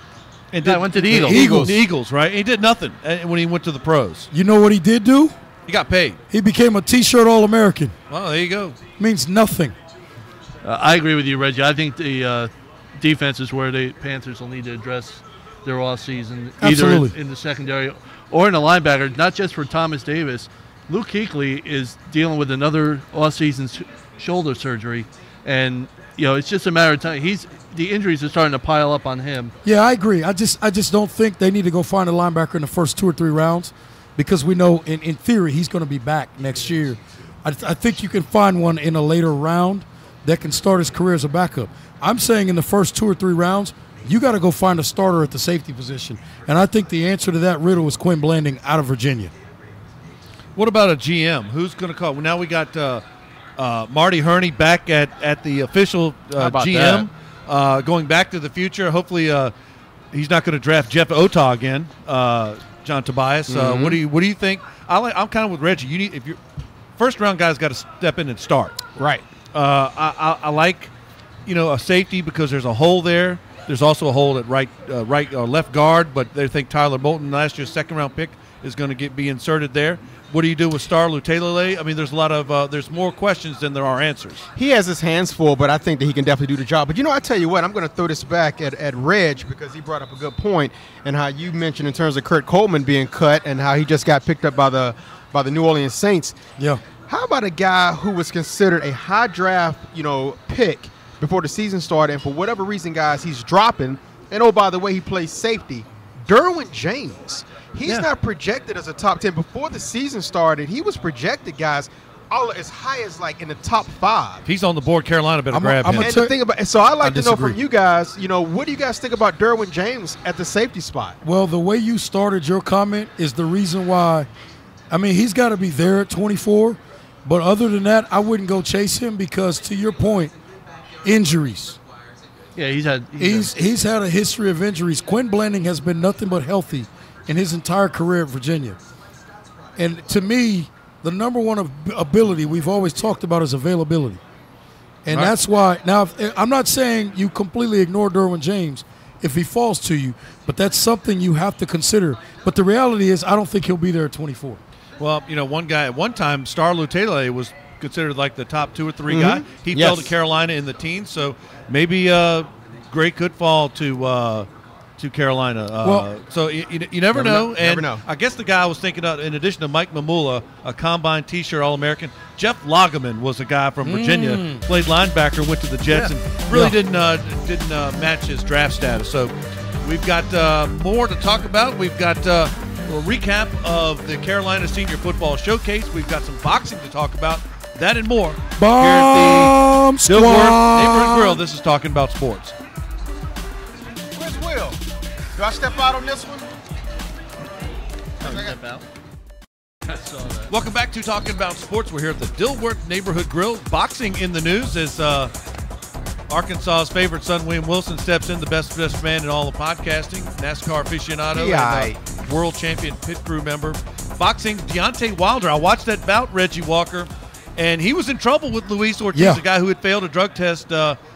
and went to the Eagles. The Eagles, right? He did nothing when he went to the pros. You know what he did do? He got paid. He became a T-shirt All-American. Well, there you go. Means nothing. I agree with you, Reggie. I think the defense is where the Panthers will need to address their offseason, either in the secondary or in the linebacker, not just for Thomas Davis. Luke Kuechly is dealing with another offseason shoulder surgery, and it's just a matter of time. The injuries are starting to pile up on him. Yeah, I agree. I just don't think they need to go find a linebacker in the first 2 or 3 rounds, because we know in theory he's going to be back next year. I think you can find one in a later round that can start his career as a backup. I'm saying in the first 2 or 3 rounds, you got to go find a starter at the safety position. And I think the answer to that riddle is Quinn Blanding out of Virginia. What about a GM? Who's going to call? Well, now we got Marty Herney back at the official GM, going back to the future. Hopefully he's not going to draft Jeff Otah again, John Tobias. What do you think? I'm kind of with Reggie. You need, if you're first-round guy's got to step in and start. Right. I like, a safety because there's a hole there. There's also a hole at left guard, but they think Tyler Moulton, last year's second-round pick, is going to be inserted there. What do you do with Star Lutulele? I mean, there's a lot of there's more questions than there are answers. He has his hands full, but I think that he can definitely do the job. But I tell you what, I'm going to throw this back at Reg, because he brought up a good point, and how you mentioned in terms of Kurt Coleman being cut and how he just got picked up by the New Orleans Saints. Yeah. How about a guy who was considered a high draft, pick before the season started, and for whatever reason, guys, he's dropping. And oh, by the way, he plays safety. Derwin James. He's not projected as a top 10. Before the season started, he was projected, guys, all as high as in the top 5. He's on the board. Carolina better grab him. And the thing about, so I'd like to know from you guys, what do you guys think about Derwin James at the safety spot? Well, the way you started your comment is the reason why. I mean, he's got to be there at 24. But other than that, I wouldn't go chase him, because, to your point, injuries. Yeah, he's had a history of injuries. Quinn Blanding has been nothing but healthy in his entire career at Virginia. And to me, the number one ability we've always talked about is availability. And that's why – now, I'm not saying you completely ignore Derwin James if he falls to you, but that's something you have to consider. But the reality is I don't think he'll be there at 24. Well, one guy at one time, Star Lutulele, was considered like the top 2 or 3 guy. He fell to Carolina in the teens, so maybe Gray could fall to Carolina. So you never know. And I guess the guy I was thinking of, in addition to Mike Mamula, a combine T-shirt All-American, Jeff Lageman was a guy from Virginia, played linebacker, went to the Jets, and really didn't match his draft status. So we've got more to talk about. We've got a recap of the Carolina Senior Football Showcase. We've got some boxing to talk about. That and more here at the Dilworth Neighborhood Grill. This is Talking About Sports. Where's Will? Do I step out on this one? Step out. I saw that. Welcome back to Talking About Sports. We're here at the Dilworth Neighborhood Grill. Boxing in the news as Arkansas's favorite son, William Wilson, steps in, the best man in all of podcasting, NASCAR aficionado, and world champion pit crew member. Boxing, Deontay Wilder. I watched that bout, Reggie Walker, and he was in trouble with Luis Ortiz, a guy who had failed a drug test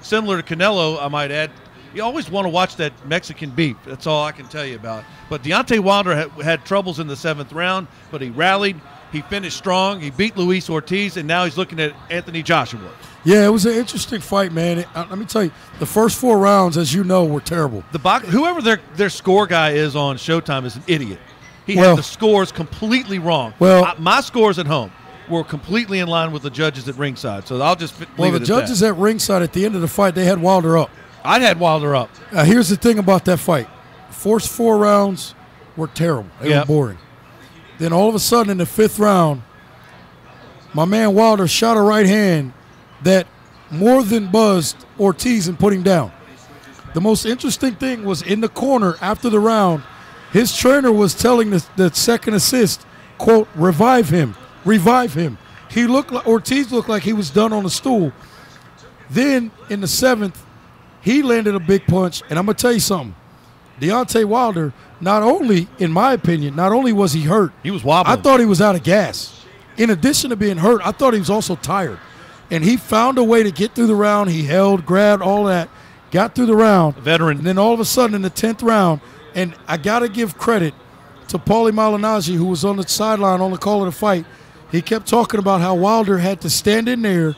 similar to Canelo, I might add. You always want to watch that Mexican beef. That's all I can tell you about. But Deontay Wilder had troubles in the 7th round, but he rallied. He finished strong. He beat Luis Ortiz, and now he's looking at Anthony Joshua. Yeah, it was an interesting fight, man. Let me tell you, the first 4 rounds, as you know, were terrible. Whoever their score guy is on Showtime is an idiot. He had the scores completely wrong. Well, my scores at home were completely in line with the judges at ringside. So I'll just leave it at that. Well, the judges at ringside at the end of the fight, they had Wilder up. I had Wilder up. Here's the thing about that fight. First 4 rounds were terrible. They were boring. Then all of a sudden in the 5th round, my man Wilder shot a right hand that more than buzzed Ortiz and put him down. The most interesting thing was in the corner after the round, his trainer was telling the second assist, quote, revive him. Ortiz looked like he was done on a stool. Then in the 7th, he landed a big punch, and I'm going to tell you something. Deontay Wilder, not only, in my opinion, not only was he hurt. He was wobbling. I thought he was out of gas. In addition to being hurt, I thought he was also tired. And he found a way to get through the round. He held, grabbed, all that, got through the round. Veteran. And then all of a sudden in the 10th round, and I got to give credit to Paulie Malignaggi, who was on the sideline on the call of the fight. He kept talking about how Wilder had to stand in there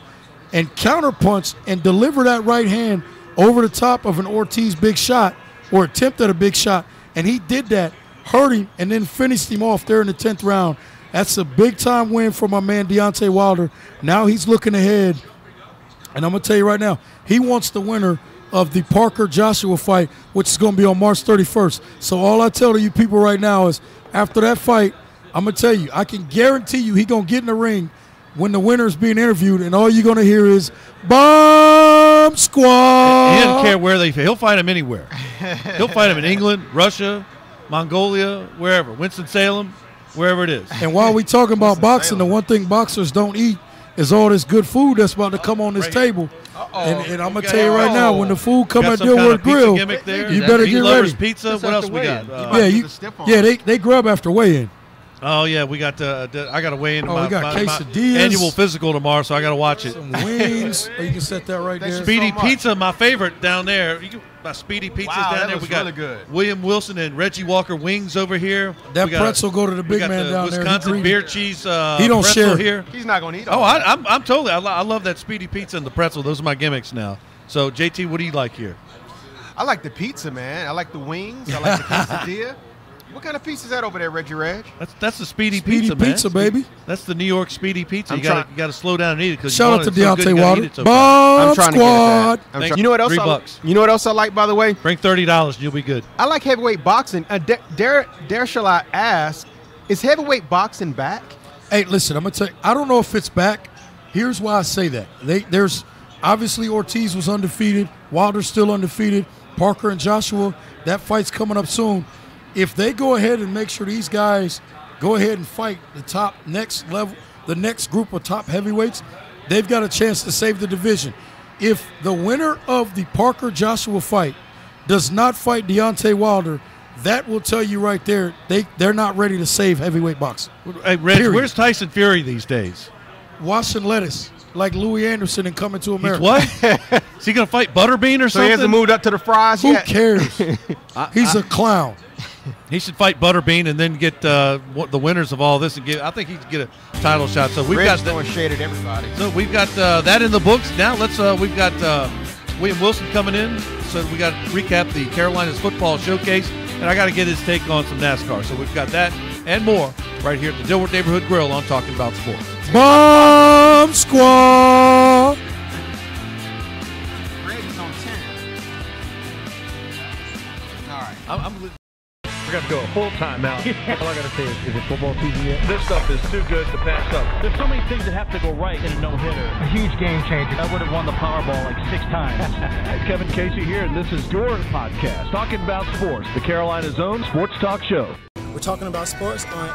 and counterpunch and deliver that right hand over the top of an Ortiz big shot, or attempt at a big shot, and he did that, hurt him, and then finished him off there in the 10th round. That's a big-time win for my man Deontay Wilder. Now he's looking ahead And I'm going to tell you right now, he wants the winner of the Parker-Joshua fight, which is going to be on March 31st. So all I tell you people right now is after that fight, I'm going to tell you, I can guarantee you he going to get in the ring when the winner is being interviewed, and all you're going to hear is, Bomb Squad! He doesn't care where he'll fight him anywhere. He'll fight him in England, Russia, Mongolia, wherever, Winston-Salem, wherever it is. And while we talking about boxing, the one thing boxers don't eat is all this good food that's about to come on this table. And I'm going to tell you right now, when the food come at Dilworth Grill, you better get ready. Pizza. What else we got? They grub after weigh-in. Oh, yeah, we got I got to weigh in we got quesadillas. Annual physical tomorrow, so I got to watch it. Some wings. You can set that right there. Speedy Pizza, my favorite down there. My Speedy Pizza's down there. We got really good. William Wilson and Reggie Walker wings over here. That pretzel go to the big man down there. Wisconsin beer cheese he don't pretzel share. Here. He's not going to eat all I'm totally. I love that Speedy Pizza and the pretzel. Those are my gimmicks now. So, JT, what do you like here? I like the pizza, man. I like the wings. I like the quesadilla. What kind of pizza is that over there, Reggie Reg? That's the Speedy Pizza, man. Pizza, baby. That's the New York Speedy Pizza. You got to slow down and eat it. Shout out to Deontay Wilder. I'm trying Squad. to get it. You know what else? $3. You know what else I like, by the way? Bring $30 and you'll be good. I like heavyweight boxing. Dare shall I ask, is heavyweight boxing back? Hey, listen, I'm going to tell you, I don't know if it's back. Here's why I say that. There's obviously Ortiz was undefeated. Wilder's still undefeated. Parker and Joshua, that fight's coming up soon. If they go ahead and make sure these guys go ahead and fight the next group of top heavyweights, they've got a chance to save the division. If the winner of the Parker-Joshua fight does not fight Deontay Wilder, that will tell you right there they're not ready to save heavyweight boxing. Hey, Reg, where's Tyson Fury these days? Washing lettuce like Louis Anderson and Coming to America. What? Is he going to fight Butterbean or something? So he hasn't moved up to the fries Who yet? cares? He's a clown. He should fight Butterbean and then get the winners of all this and I think he could get a title shot. So we've got throwing shade at everybody. So we've got that in the books. Now we've got William Wilson coming in. So we got to recap the Carolinas football showcase, and I got to get his take on some NASCAR. So we've got that and more right here at the Dilworth Neighborhood Grill on Talking About Sports. Bomb Squad. Brady's on 10. All right. We're going to go a full timeout. All I got to say is it football season yet? This stuff is too good to pass up. There's so many things that have to go right in a no-hitter. A huge game changer. I would have won the Powerball like 6 times. Kevin Casey here, and this is your podcast, Talking About Sports, the Carolina's own sports talk show. We're talking about sports on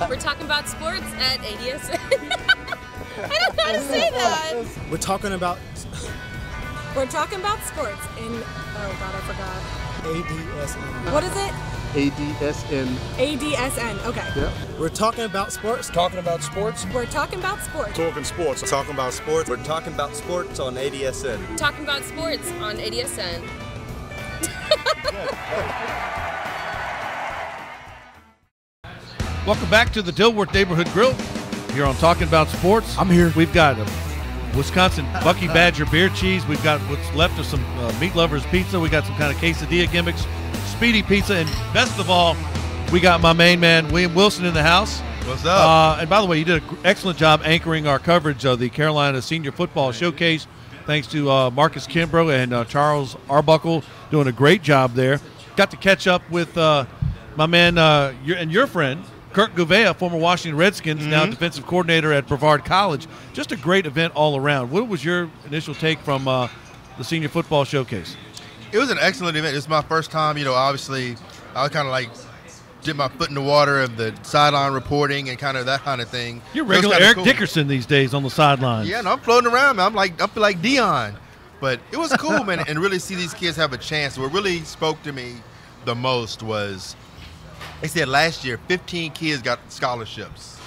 We're talking about sports at ADS. I don't know how to say that. We're talking about sports in, oh God, I forgot. ADSN. What is it? ADSN. ADSN, okay. Yeah. We're talking about sports. Talking about sports. We're talking about sports. Talking sports. Talking about sports. We're talking about sports on ADSN. Talking about sports on ADSN. Welcome back to the Dilworth Neighborhood Grill here on Talking About Sports. I'm here. We've got Wisconsin Bucky Badger beer cheese. We've got what's left of some Meat Lovers pizza. We got some kind of quesadilla gimmicks, Speedy Pizza, and best of all, we got my main man, William Wilson, in the house. What's up? And by the way, you did an excellent job anchoring our coverage of the Carolina Senior Football Showcase. Thanks to Marcus Kimbrough and Charles Arbuckle doing a great job there. Got to catch up with my man your friend, Kirk Gouveia, former Washington Redskins, now defensive coordinator at Brevard College. Just a great event all around. What was your initial take from the Senior Football Showcase? It was an excellent event. It's my first time, obviously I was kind of like dip my foot in the water of the sideline reporting and kind of that kind of thing. You're regular Eric Dickerson these days on the sidelines. Yeah, and I'm floating around, man. I feel like Dion. But it was cool, man, and really see these kids have a chance. What really spoke to me the most was they said last year 15 kids got scholarships.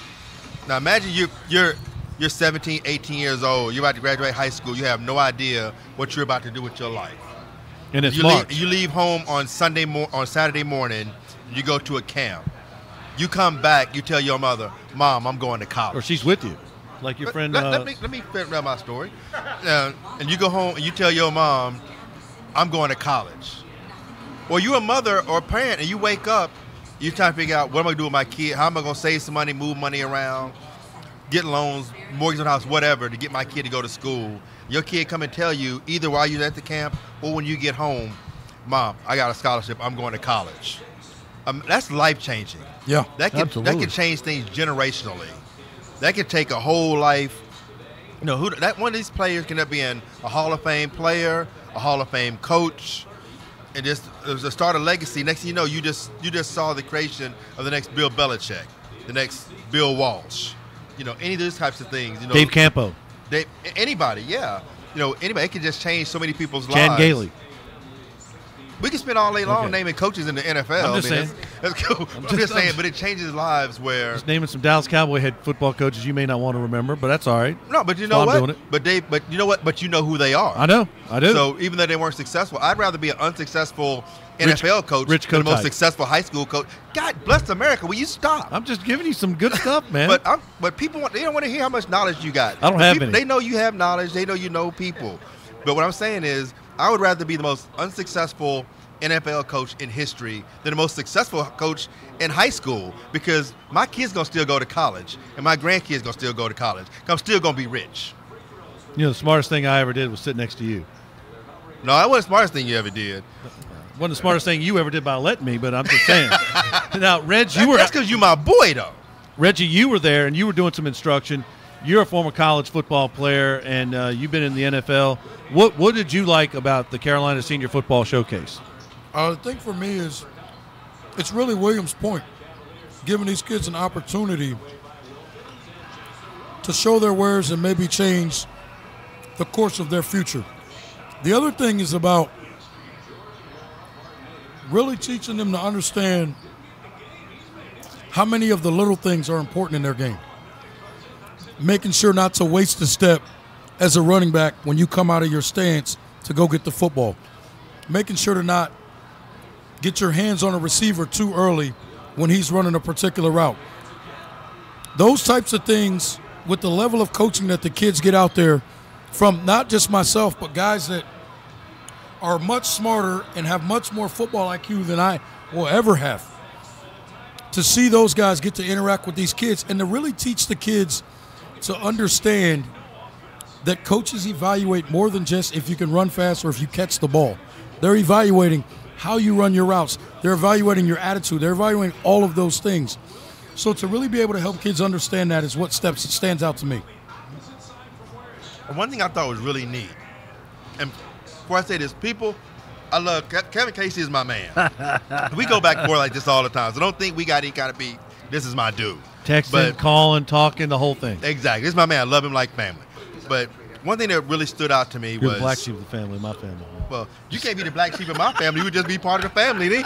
Now imagine you're 17, 18 years old. You're about to graduate high school. You have no idea what you're about to do with your life. And it's March. You leave home on Saturday morning. You go to a camp. You come back. You tell your mother, "Mom, I'm going to college." Or she's with you, like your friend. Let me finish my story. And you go home and you tell your mom, "I'm going to college." Well, you're a mother or a parent, and you wake up. You're trying to figure out what am I going to do with my kid? How am I going to save some money, move money around? getting loans, mortgage on the house, whatever, to get my kid to go to school. Your kid come and tell you either while you're at the camp or when you get home, Mom, I got a scholarship. I'm going to college. That's life-changing. Yeah, that can change things generationally. That could take a whole life. You know, one of these players can end up being a Hall of Fame player, a Hall of Fame coach, and just start a legacy. Next thing you know, you just saw the creation of the next Bill Belichick, the next Bill Walsh. You know, any of those types of things. You know, Dave Campo. Anybody, yeah. You know, anybody. It can just change so many people's Chan lives. Gailey. We can spend all day long naming coaches in the NFL. I'm just saying. That's cool. I'm just saying, but it changes lives where. Just naming some Dallas Cowboy head football coaches you may not want to remember, but that's all right. No, but you know what? But you know what? But you know who they are. I know. I do. So even though they weren't successful, I'd rather be an unsuccessful NFL coach than the most successful high school coach. God bless America. Will you stop? I'm just giving you some good stuff, man. But people they don't want to hear how much knowledge you got. I don't have any. They know you have knowledge. They know you know people. But what I'm saying is, I would rather be the most unsuccessful NFL coach in history than the most successful coach in high school, because my kid's gonna still go to college and my grandkids gonna still go to college. I'm still gonna be rich. You know, the smartest thing I ever did was sit next to you. No, that wasn't the smartest thing you ever did. Wasn't the smartest thing you ever did by letting me, but I'm just saying. Now, Reg, that's because you my boy, though. Reggie, you were there and you were doing some instruction. You're a former college football player, and you've been in the NFL. What did you like about the Carolina Senior Football Showcase? The thing for me is, it's really Williams' point, giving these kids an opportunity to show their wares and maybe change the course of their future. The other thing is about really teaching them to understand how many of the little things are important in their game. Making sure not to waste a step as a running back when you come out of your stance to go get the football. Making sure to not get your hands on a receiver too early when he's running a particular route. Those types of things, with the level of coaching that the kids get out there from not just myself, but guys that are much smarter and have much more football IQ than I will ever have, to see those guys get to interact with these kids and to really teach the kids to understand that coaches evaluate more than just if you can run fast or if you catch the ball. They're evaluating how you run your routes. They're evaluating your attitude. They're evaluating all of those things. So to really be able to help kids understand that is what stands out to me. One thing I thought was really neat, and before I say this, I love Kevin Casey is my man. We go back and forth like this all the time, so don't think we got any kind of beat. This is my dude. Texting, calling, talking, the whole thing. Exactly. This is my man. I love him like family. But one thing that really stood out to me You're was the black sheep of the family, my family. Well, you can't be the black sheep of my family. You would just be part of the family then.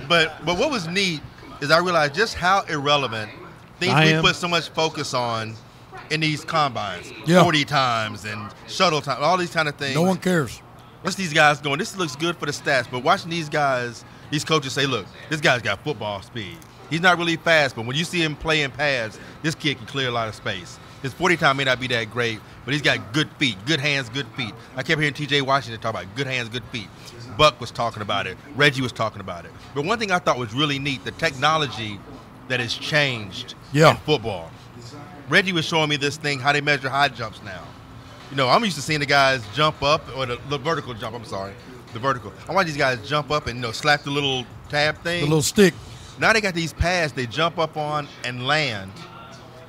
But what was neat is I realized just how irrelevant things we put so much focus on in these combines. 40 times and shuttle time, all these kind of things. No one cares. What's these guys going, this looks good for the stats, but watching these guys, these coaches say, look, this guy's got football speed. He's not really fast, but when you see him play in pads, this kid can clear a lot of space. His 40 time may not be that great, but he's got good feet, good hands, good feet. I kept hearing T.J. Washington talk about good hands, good feet. Buck was talking about it. Reggie was talking about it. But one thing I thought was really neat, the technology that has changed in football. Reggie was showing me this thing, how they measure high jumps now. You know, I'm used to seeing the guys jump up, or the vertical jump, the vertical. I want these guys jump up and, slap the little tab thing. The little stick. Now they got these pads they jump up on and land.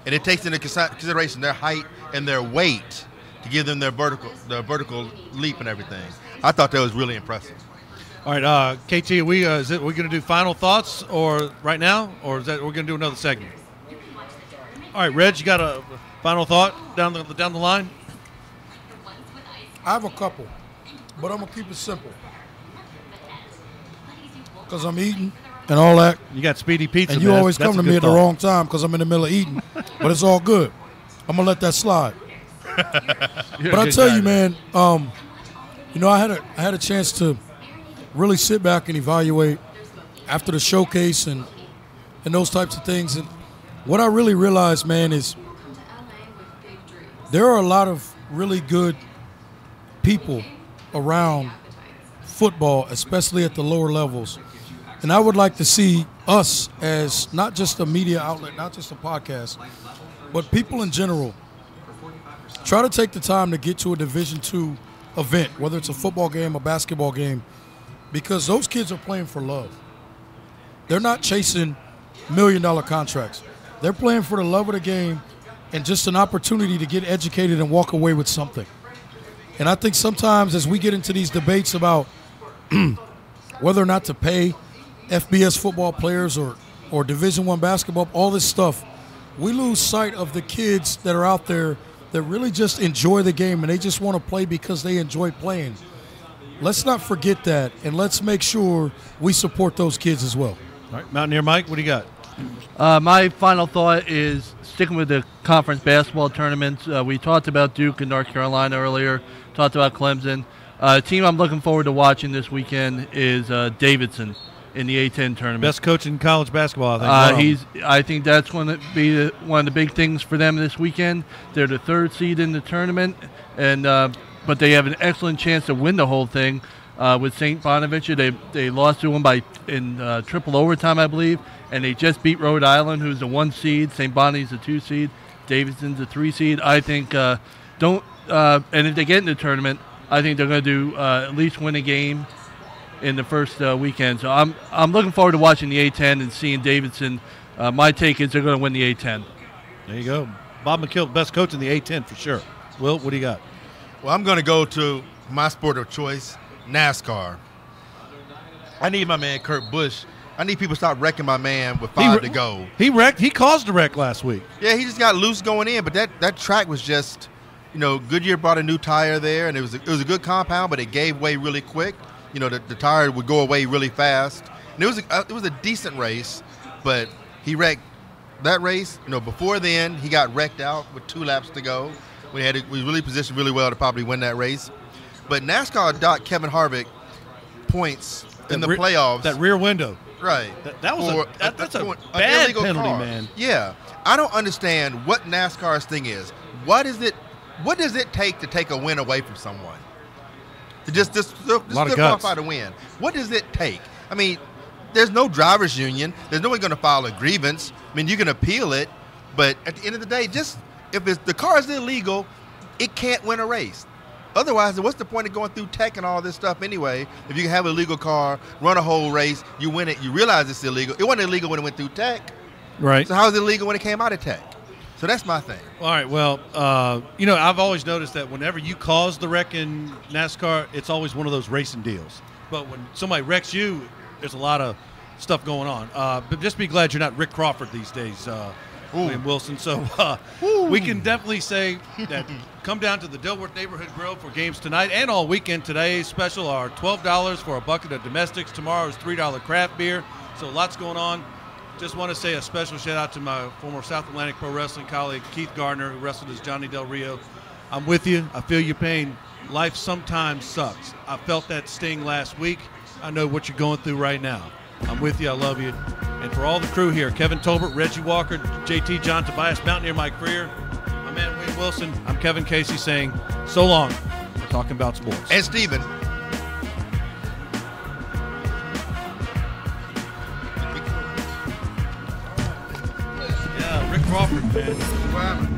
And it takes into consideration their height and their weight to give them their vertical leap and everything. I thought that was really impressive. All right, KT, are we going to do final thoughts or right now, or is that we're going to do another segment? All right, Reg, you got a final thought down the line? I have a couple, but I'm going to keep it simple because I'm eating and all that. You got speedy pizza, and you always come to me at the wrong time because I'm in the middle of eating, but it's all good. I'm going to let that slide. But I tell you, man, I had a chance to really sit back and evaluate after the showcase and those types of things. And what I really realized, man, is there are a lot of really good people around football, especially at the lower levels. And I would like to see us as not just a media outlet, not just a podcast, but people in general, try to take the time to get to a Division II event, whether it's a football game, a basketball game, because those kids are playing for love. They're not chasing million-dollar contracts. They're playing for the love of the game and just an opportunity to get educated and walk away with something. And I think sometimes as we get into these debates about whether or not to pay FBS football players or Division I basketball, all this stuff, we lose sight of the kids that are out there that really just enjoy the game and they just want to play because they enjoy playing. Let's not forget that, and let's make sure we support those kids as well. All right, Mountaineer Mike, what do you got? My final thought is sticking with the conference basketball tournaments. We talked about Duke and North Carolina earlier, talked about Clemson. A team I'm looking forward to watching this weekend is Davidson in the A-10 tournament. Best coach in college basketball, I think. I think that's going to be one of the big things for them this weekend. They're the 3rd seed in the tournament, and but they have an excellent chance to win the whole thing with St. Bonaventure. They lost to them in triple overtime, I believe, and they just beat Rhode Island, who's the 1 seed. St. Bonnie's the 2 seed. Davidson's the 3 seed. I think and if they get in the tournament, I think they're going to do at least win a game in the first weekend. So I'm looking forward to watching the A-10 and seeing Davidson. My take is they're going to win the A-10. There you go. Bob McKill, best coach in the A-10 for sure. Will, what do you got? Well, I'm going to go to my sport of choice, NASCAR. I need my man Kurt Busch. I need people to stop wrecking my man with 5 to go. He wrecked. He caused a wreck last week. Yeah, he just got loose going in, but that track was just, Goodyear brought a new tire there, and it was a good compound, but it gave way really quick. The tire would go away really fast. And it was a decent race, but he wrecked that race. Before then, he got wrecked out with 2 laps to go. We really positioned really well to probably win that race. But NASCAR docked Kevin Harvick points in the playoffs. That rear window. Right. That's a bad penalty, man. Yeah. I don't understand what NASCAR's thing is. What does it take to take a win away from someone? Just qualify to win. What does it take? I mean, there's no drivers union. There's no one going to file a grievance. I mean, you can appeal it, but at the end of the day, just if the car is illegal, it can't win a race. Otherwise, what's the point of going through tech and all this stuff anyway? If you can have an illegal car, run a whole race, you win it, you realize it's illegal. It wasn't illegal when it went through tech. Right. So how is it illegal when it came out of tech? So that's my thing. All right, well, I've always noticed that whenever you cause the wreck in NASCAR, it's always one of those racing deals. But when somebody wrecks you, there's a lot of stuff going on. But just be glad you're not Rick Crawford these days, William Wilson. So we can definitely say that come down to the Dilworth Neighborhood Grill for games tonight and all weekend. Today's special are $12 for a bucket of domestics. Tomorrow's $3 craft beer. So lots going on. Just want to say a special shout out to my former South Atlantic Pro Wrestling colleague, Keith Gardner, who wrestled as Johnny Del Rio. I'm with you. I feel your pain. Life sometimes sucks. I felt that sting last week. I know what you're going through right now. I'm with you. I love you. And for all the crew here, Kevin Tolbert, Reggie Walker, JT John Tobias, Mountaineer Mike Freer, my man Wayne Wilson, I'm Kevin Casey saying so long. We're talking about sports. And Steven. Yeah, Rick Crawford, man.